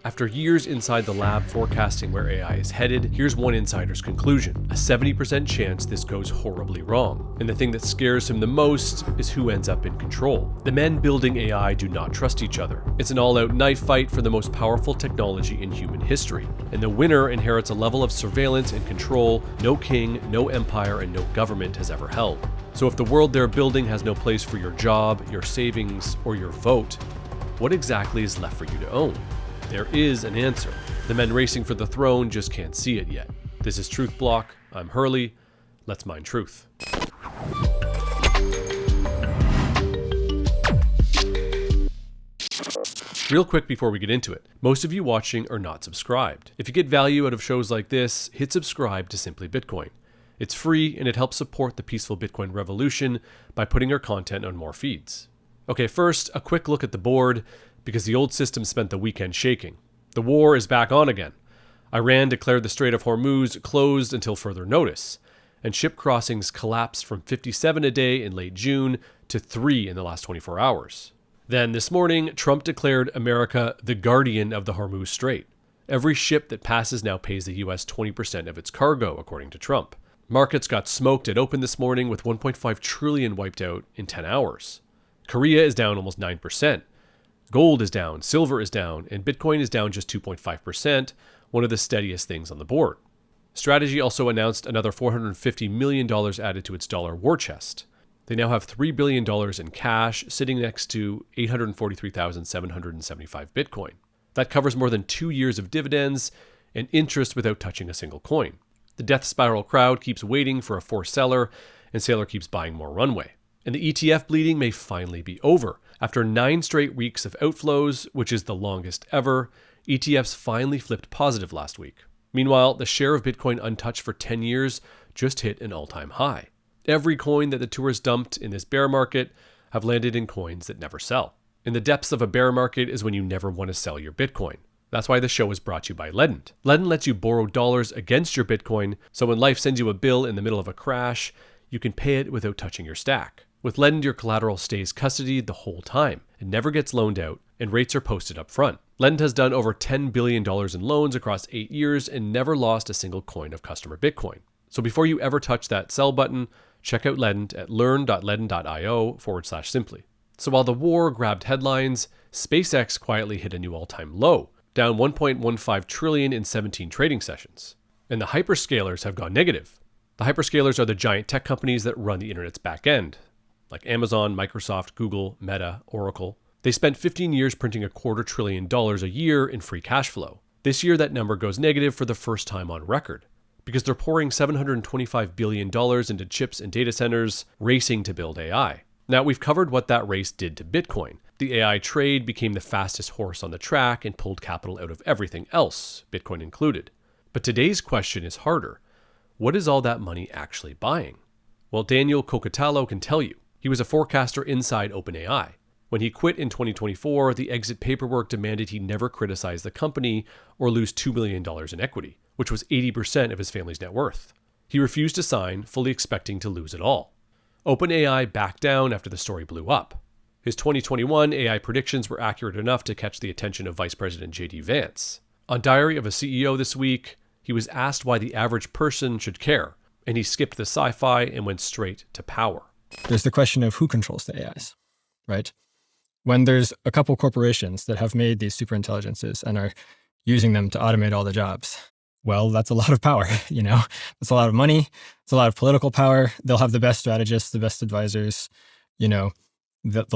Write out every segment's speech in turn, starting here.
After years inside the lab forecasting where AI is headed, here's one insider's conclusion: a 70% chance this goes horribly wrong. And the thing that scares him the most is who ends up in control. The men building AI do not trust each other. It's an all-out knife fight for the most powerful technology in human history. And the winner inherits a level of surveillance and control no king, no empire, and no government has ever held. So if the world they're building has no place for your job, your savings, or your vote, what exactly is left for you to own? There is an answer. The men racing for the throne just can't see it yet. This is Truth Block. I'm Hurley. Let's mine truth. Real quick before we get into it, most of you watching are not subscribed. If you get value out of shows like this, hit subscribe to Simply Bitcoin. It's free and it helps support the peaceful Bitcoin revolution by putting our content on more feeds. Okay, first, a quick look at the board, because the old system spent the weekend shaking. The war is back on again. Iran declared the Strait of Hormuz closed until further notice, and ship crossings collapsed from 57 a day in late June to 3 in the last 24 hours. Then this morning, Trump declared America the guardian of the Hormuz Strait. Every ship that passes now pays the US 20% of its cargo, according to Trump. Markets got smoked at open this morning with 1.5 trillion wiped out in 10 hours. Korea is down almost 9%. Gold is down, silver is down, and Bitcoin is down just 2.5%, one of the steadiest things on the board. Strategy also announced another $450 million added to its dollar war chest. They now have $3 billion in cash sitting next to 843,775 Bitcoin. That covers more than 2 years of dividends and interest without touching a single coin. The death spiral crowd keeps waiting for a forced seller, and Saylor keeps buying more runway. And the ETF bleeding may finally be over. After 9 straight weeks of outflows, which is the longest ever, ETFs finally flipped positive last week. Meanwhile, the share of Bitcoin untouched for 10 years just hit an all-time high. Every coin that the tourists dumped in this bear market have landed in coins that never sell. In the depths of a bear market is when you never want to sell your Bitcoin. That's why the show is brought to you by Ledn. Ledn lets you borrow dollars against your Bitcoin, so when life sends you a bill in the middle of a crash, you can pay it without touching your stack. With Ledn, your collateral stays custodied the whole time. It never gets loaned out, and rates are posted up front. Ledn has done over $10 billion in loans across 8 years and never lost a single coin of customer Bitcoin. So before you ever touch that sell button, check out Ledn at learn.ledn.io/simply. So while the war grabbed headlines, SpaceX quietly hit a new all-time low, down 1.15 trillion in 17 trading sessions. And the hyperscalers have gone negative. The hyperscalers are the giant tech companies that run the internet's back end, like Amazon, Microsoft, Google, Meta, Oracle. They spent 15 years printing $250 billion a year in free cash flow. This year, that number goes negative for the first time on record, because they're pouring $725 billion into chips and data centers, racing to build AI. Now, we've covered what that race did to Bitcoin. The AI trade became the fastest horse on the track and pulled capital out of everything else, Bitcoin included. But today's question is harder. What is all that money actually buying? Well, Daniel Kokotallo can tell you. He was a forecaster inside OpenAI. When he quit in 2024, the exit paperwork demanded he never criticize the company or lose $2 million in equity, which was 80% of his family's net worth. He refused to sign, fully expecting to lose it all. OpenAI backed down after the story blew up. His 2021 AI predictions were accurate enough to catch the attention of Vice President J.D. Vance. On Diary of a CEO this week, he was asked why the average person should care, and he skipped the sci-fi and went straight to power. There's the question of who controls the AIs, right? When there's a couple corporations that have made these superintelligences and are using them to automate all the jobs, well, that's a lot of power, That's a lot of money. It's a lot of political power. They'll have the best strategists, the best advisors, they'll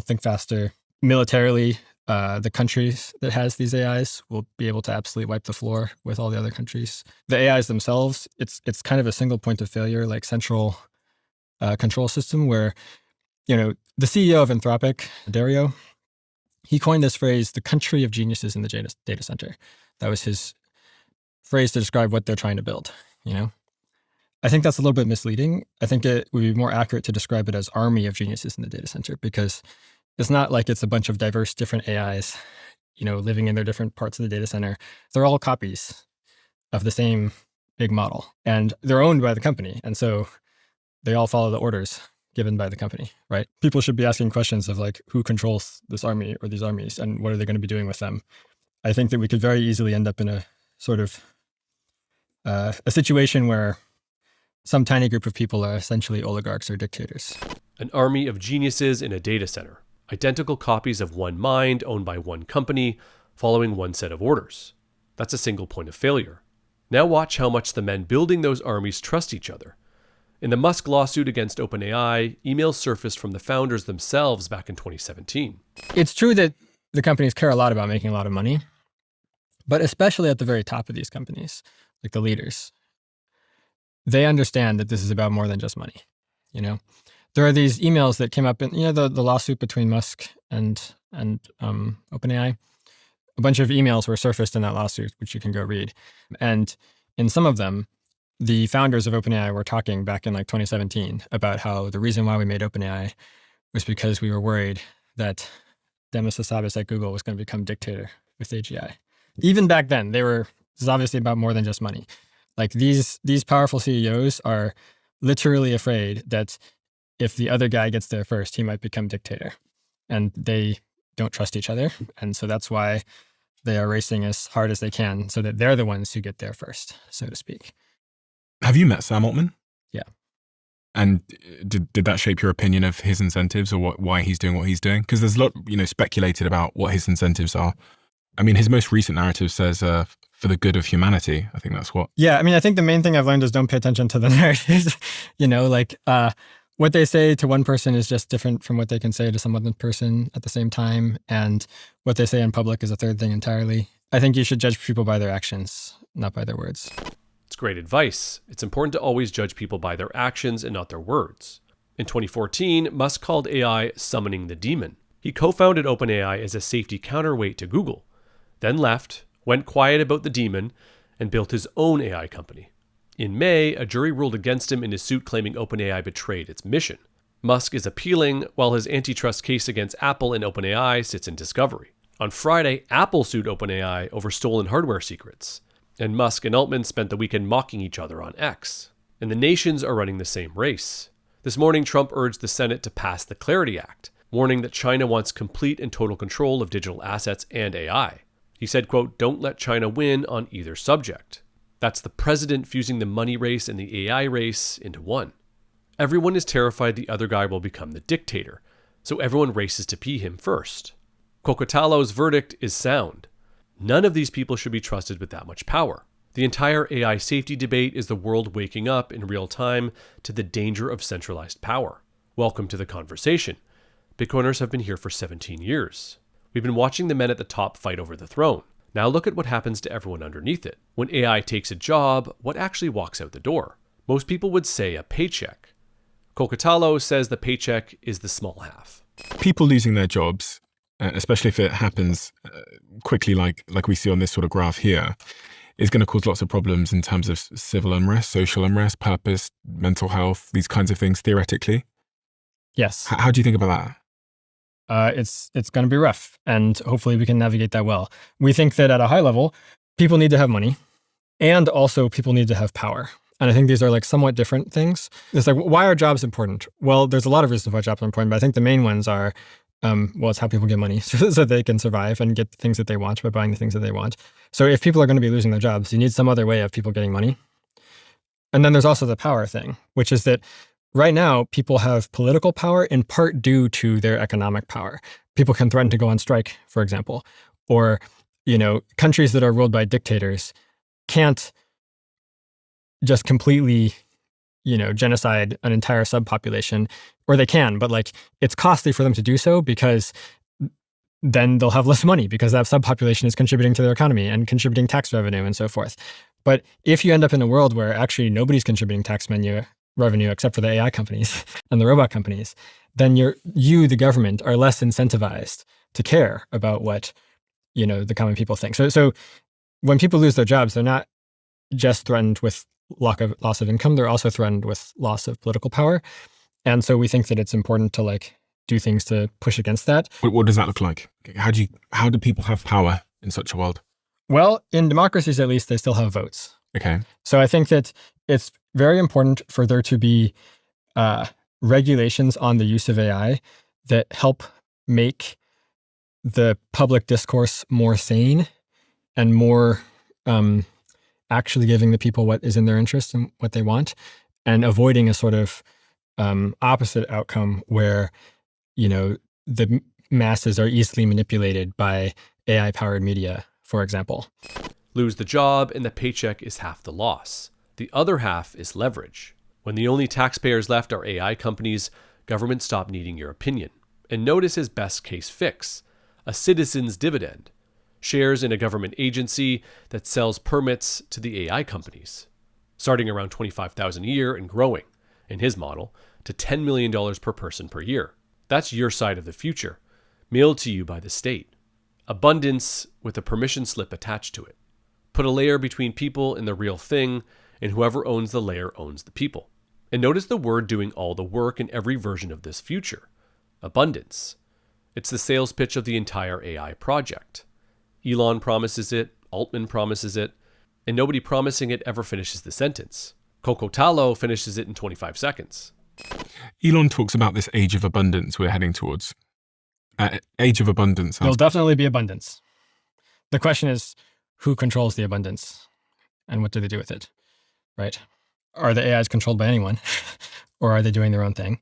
think faster. Militarily, the countries that has these AIs will be able to absolutely wipe the floor with all the other countries. The AIs themselves, it's kind of a single point of failure, like central control system where, the CEO of Anthropic, Dario, he coined this phrase, the country of geniuses in the data center. That was his phrase to describe what they're trying to build, I think that's a little bit misleading. I think it would be more accurate to describe it as army of geniuses in the data center, because it's not like it's a bunch of diverse different AIs, living in their different parts of the data center. They're all copies of the same big model, and they're owned by the company. And so they all follow the orders given by the company, right? People should be asking questions of like, who controls this army or these armies, and what are they going to be doing with them? I think that we could very easily end up in a sort of a situation where some tiny group of people are essentially oligarchs or dictators. An army of geniuses in a data center, identical copies of one mind owned by one company, following one set of orders. That's a single point of failure. Now watch how much the men building those armies trust each other. In the Musk lawsuit against OpenAI, emails surfaced from the founders themselves back in 2017. It's true that the companies care a lot about making a lot of money, but especially at the very top of these companies, like the leaders, they understand that this is about more than just money. There are these emails that came up in the lawsuit between Musk and OpenAI. A bunch of emails were surfaced in that lawsuit, which you can go read. And in some of them, the founders of OpenAI were talking back in 2017 about how the reason why we made OpenAI was because we were worried that Demis Hassabis at Google was going to become dictator with AGI. Even back then, this is obviously about more than just money. These powerful CEOs are literally afraid that if the other guy gets there first, he might become dictator. And they don't trust each other. And so that's why they are racing as hard as they can so that they're the ones who get there first, so to speak. Have you met Sam Altman? Yeah. And did that shape your opinion of his incentives or why he's doing what he's doing? Because there's a lot, speculated about what his incentives are. I mean, his most recent narrative says for the good of humanity. I think that's what. Yeah, I think the main thing I've learned is don't pay attention to the narratives. What they say to one person is just different from what they can say to some other person at the same time. And what they say in public is a third thing entirely. I think you should judge people by their actions, not by their words. It's great advice. It's important to always judge people by their actions and not their words. In 2014, Musk called AI summoning the demon. He co-founded OpenAI as a safety counterweight to Google, then left, went quiet about the demon, and built his own AI company. In May, a jury ruled against him in his suit claiming OpenAI betrayed its mission. Musk is appealing, while his antitrust case against Apple and OpenAI sits in discovery. On Friday, Apple sued OpenAI over stolen hardware secrets, and Musk and Altman spent the weekend mocking each other on X. And the nations are running the same race. This morning, Trump urged the Senate to pass the Clarity Act, warning that China wants complete and total control of digital assets and AI. He said, quote, "Don't let China win on either subject." That's the president fusing the money race and the AI race into one. Everyone is terrified the other guy will become the dictator, so everyone races to pee him first. Kokotalo's verdict is sound. None of these people should be trusted with that much power. The entire AI safety debate is the world waking up in real time to the danger of centralized power. Welcome to the conversation. Bitcoiners have been here for 17 years. We've been watching the men at the top fight over the throne. Now look at what happens to everyone underneath it. When AI takes a job, what actually walks out the door? Most people would say a paycheck. Kokotalo says the paycheck is the small half. People losing their jobs, especially if it happens quickly like we see on this sort of graph here, is going to cause lots of problems in terms of civil unrest, social unrest, purpose, mental health, these kinds of things, theoretically. Yes. How do you think about that? It's going to be rough, and hopefully we can navigate that well. We think that at a high level, people need to have money, and also people need to have power. And I think these are somewhat different things. It's why are jobs important? Well, there's a lot of reasons why jobs are important, but I think the main ones are, it's how people get money so they can survive and get the things that they want by buying the things that they want. So if people are going to be losing their jobs, you need some other way of people getting money. And then there's also the power thing, which is that right now, people have political power in part due to their economic power. People can threaten to go on strike, for example, or, countries that are ruled by dictators can't just completely, genocide an entire subpopulation, or they can, but it's costly for them to do so because then they'll have less money because that subpopulation is contributing to their economy and contributing tax revenue and so forth. But if you end up in a world where actually nobody's contributing tax revenue except for the AI companies and the robot companies, then the government, are less incentivized to care about what, the common people think. So when people lose their jobs, they're not just threatened with loss of income, they're also threatened with loss of political power. And so we think that it's important to do things to push against that. What does that look like? How do people have power in such a world? Well, in democracies, at least, they still have votes. Okay. So I think that it's very important for there to be regulations on the use of AI that help make the public discourse more sane and more actually giving the people what is in their interest and what they want, and avoiding a sort of opposite outcome where, the masses are easily manipulated by AI-powered media, for example. Lose the job and the paycheck is half the loss. The other half is leverage. When the only taxpayers left are AI companies, governments stop needing your opinion. And notice his best case fix: a citizen's dividend. Shares in a government agency that sells permits to the AI companies, starting around $25,000 a year and growing, in his model, to $10 million per person per year. That's your side of the future, mailed to you by the state. Abundance with a permission slip attached to it. Put a layer between people and the real thing, and whoever owns the layer owns the people. And notice the word doing all the work in every version of this future: abundance. It's the sales pitch of the entire AI project. Elon promises it, Altman promises it, and nobody promising it ever finishes the sentence. Kokotalo finishes it in 25 seconds. Elon talks about this age of abundance we're heading towards. Age of abundance. There'll definitely be abundance. The question is, who controls the abundance and what do they do with it, right? Are the AIs controlled by anyone or are they doing their own thing?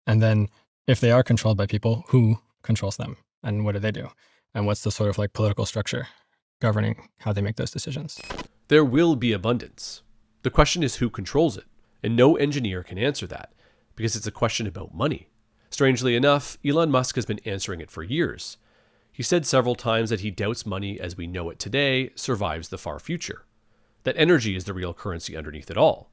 And then if they are controlled by people, who controls them and what do they do? And what's the sort of like political structure governing how they make those decisions? There will be abundance. The question is who controls it, and no engineer can answer that because it's a question about money. Strangely enough, Elon Musk has been answering it for years. He said several times that he doubts money as we know it today survives the far future, that energy is the real currency underneath it all.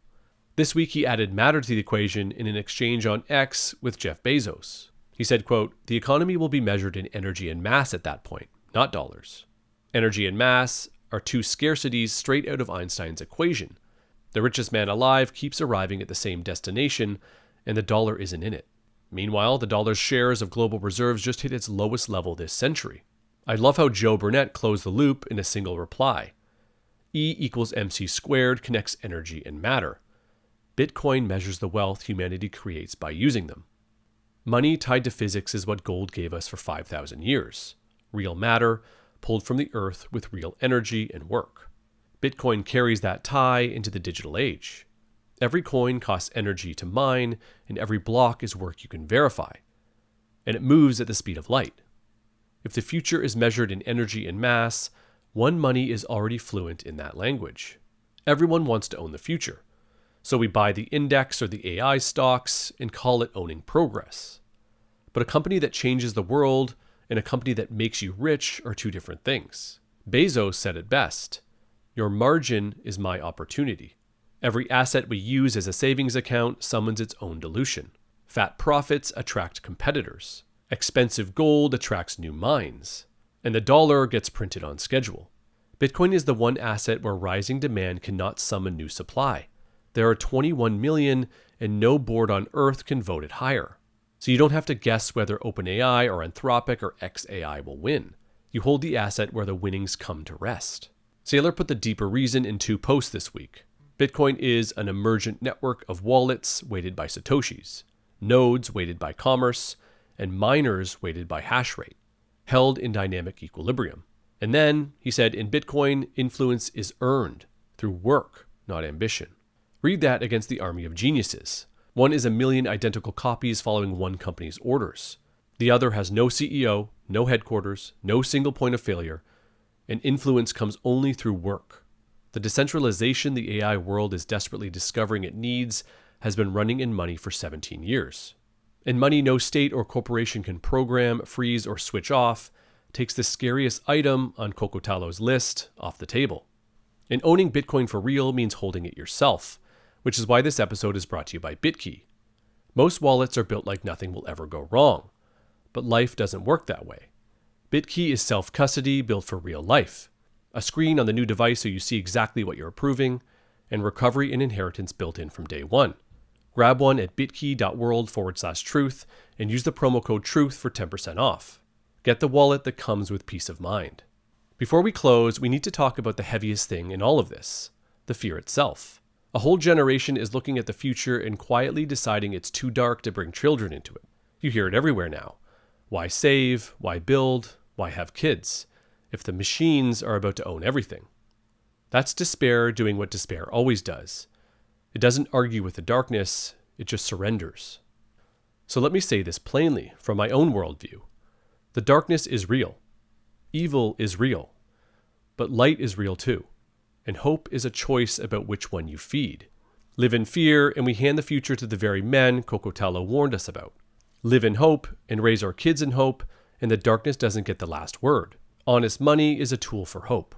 This week he added matter to the equation in an exchange on X with Jeff Bezos. He said, quote, "The economy will be measured in energy and mass at that point, not dollars. Energy and mass are two scarcities straight out of Einstein's equation. The richest man alive keeps arriving at the same destination, and the dollar isn't in it. Meanwhile, the dollar's shares of global reserves just hit its lowest level this century." I love how Joe Burnett closed the loop in a single reply. E equals MC squared connects energy and matter. Bitcoin measures the wealth humanity creates by using them. Money tied to physics is what gold gave us for 5,000 years. Real matter, pulled from the earth with real energy and work. Bitcoin carries that tie into the digital age. Every coin costs energy to mine, and every block is work you can verify. And it moves at the speed of light. If the future is measured in energy and mass, one money is already fluent in that language. Everyone wants to own the future. So we buy the index or the AI stocks and call it owning progress. But a company that changes the world and a company that makes you rich are two different things. Bezos said it best: "Your margin is my opportunity." Every asset we use as a savings account summons its own dilution. Fat profits attract competitors. Expensive gold attracts new mines. And the dollar gets printed on schedule. Bitcoin is the one asset where rising demand cannot summon new supply. There are 21 million, and no board on Earth can vote it higher. So you don't have to guess whether OpenAI or Anthropic or xAI will win. You hold the asset where the winnings come to rest. Saylor put the deeper reason in 2 posts this week. Bitcoin is an emergent network of wallets weighted by satoshis, nodes weighted by commerce, and miners weighted by hash rate, held in dynamic equilibrium. And then, he said, in Bitcoin, influence is earned through work, not ambition. Read that against the army of geniuses. One is a million identical copies following one company's orders. The other has no CEO, no headquarters, no single point of failure, and influence comes only through work. The decentralization the AI world is desperately discovering it needs has been running in money for 17 years. And money no state or corporation can program, freeze, or switch off takes the scariest item on Kokotalo's list off the table. And owning Bitcoin for real means holding it yourself, which is why this episode is brought to you by Bitkey. Most wallets are built like nothing will ever go wrong, but life doesn't work that way. Bitkey is self-custody built for real life. A screen on the new device so you see exactly what you're approving, and recovery and inheritance built in from day one. Grab one at bitkey.world/truth and use the promo code TRUTH for 10% off. Get the wallet that comes with peace of mind. Before we close, we need to talk about the heaviest thing in all of this, the fear itself. A whole generation is looking at the future and quietly deciding it's too dark to bring children into it. You hear it everywhere now. Why save? Why build? Why have kids? if the machines are about to own everything. That's despair doing what despair always does. It doesn't argue with the darkness, it just surrenders. So let me say this plainly from my own worldview. The darkness is real. Evil is real. But light is real too. And hope is a choice about which one you feed. Live in fear, and we hand the future to the very men Kokotalo warned us about. Live in hope, and raise our kids in hope, and the darkness doesn't get the last word. Honest money is a tool for hope.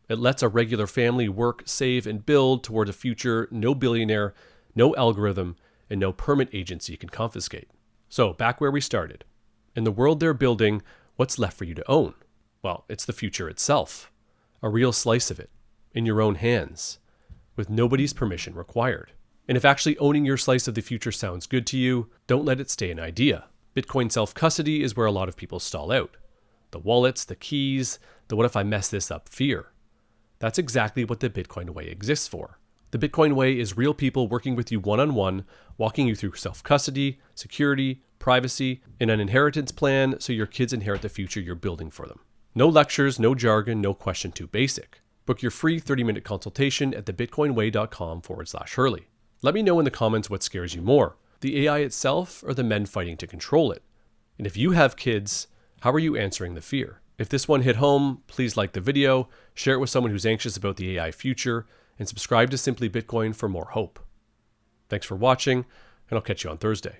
It lets a regular family work, save, and build toward a future no billionaire, no algorithm, and no permit agency can confiscate. So, back where we started. In the world they're building, what's left for you to own? Well, it's the future itself. A real slice of it, in your own hands, with nobody's permission required. And if actually owning your slice of the future sounds good to you, don't let it stay an idea. Bitcoin self-custody is where a lot of people stall out. The wallets, the keys, the what if I mess this up fear. That's exactly what the Bitcoin way exists for. The Bitcoin way is real people working with you one-on-one, walking you through self-custody, security, privacy, and an inheritance plan so your kids inherit the future you're building for them. No lectures, no jargon, no question too basic. Book your free 30-minute consultation at thebitcoinway.com/Hurley. Let me know in the comments what scares you more, the AI itself or the men fighting to control it. And if you have kids, how are you answering the fear? If this one hit home, please like the video, share it with someone who's anxious about the AI future, and subscribe to Simply Bitcoin for more hope. Thanks for watching, and I'll catch you on Thursday.